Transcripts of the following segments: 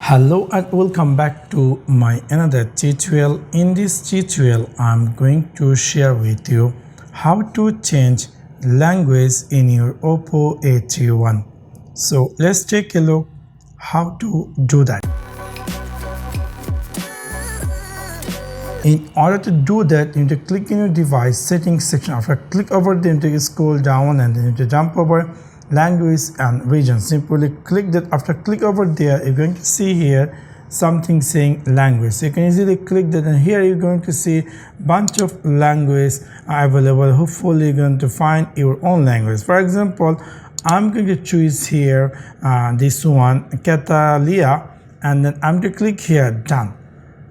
Hello and welcome back to my another tutorial. In this tutorial I'm going to share with you how to change language in your Oppo A31. So let's take a look how to do that. In order to do that, you need to click in your device settings section. After click over there, you need to scroll down and then you need to jump over language and region. Simply click that. After click over there, you're going to see here something saying language. So you can easily click that, and here you're going to see bunch of language available. Hopefully you're going to find your own language. For example, I'm going to choose here this one, Catalia, and then I'm going to click here done.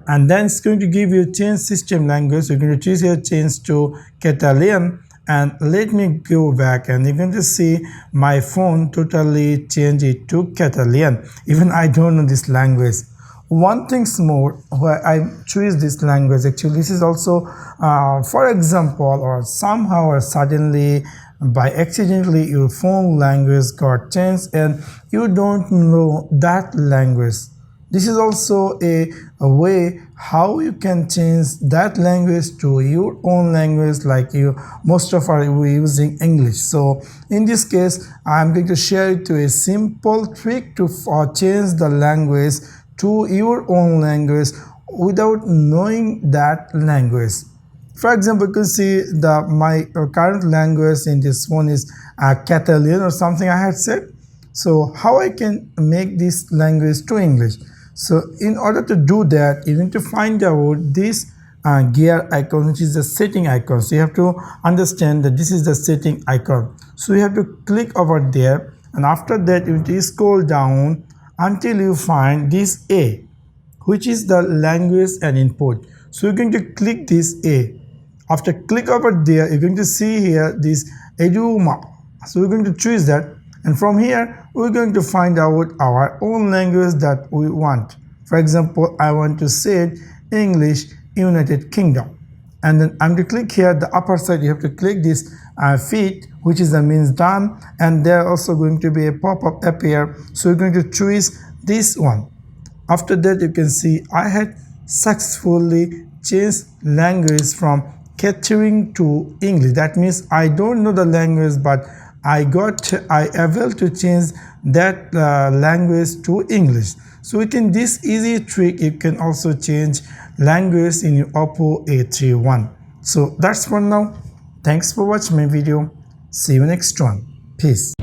And then it's going to give you change system language. So you're going to choose here change to Catalan, and let me go back and you're going to see my phone totally change it to Catalan. Even I don't know this language. One thing's more, where I choose this language, actually this is also for example, or somehow or suddenly by accidentally your phone language got changed and you don't know that language. This is also a way how you can change that language to your own language, like most of are using English. So in this case, I'm going to share it to a simple trick to change the language to your own language without knowing that language. For example, you can see my current language in this phone is Catalan or something I had said. So how I can make this language to English? So in order to do that, you need to find out this gear icon, which is the setting icon. So you have to understand that this is the setting icon. So you have to click over there, and after that you need to scroll down until you find this A, which is the language and input. So you're going to click this A. After click over there, you're going to see here this Eduma. So we're going to choose that. And from here, we're going to find out our own language that we want. For example, I want to say English United Kingdom. And then I'm going to click here, the upper side, you have to click this feet, which is the means done. And there also going to be a pop-up appear. So we're going to choose this one. After that, you can see I had successfully changed language from catering to English. That means I don't know the language, but I able to change that language to English. So within this easy trick, you can also change language in your Oppo A31. So that's for now. Thanks for watching my video. See you next one. Peace.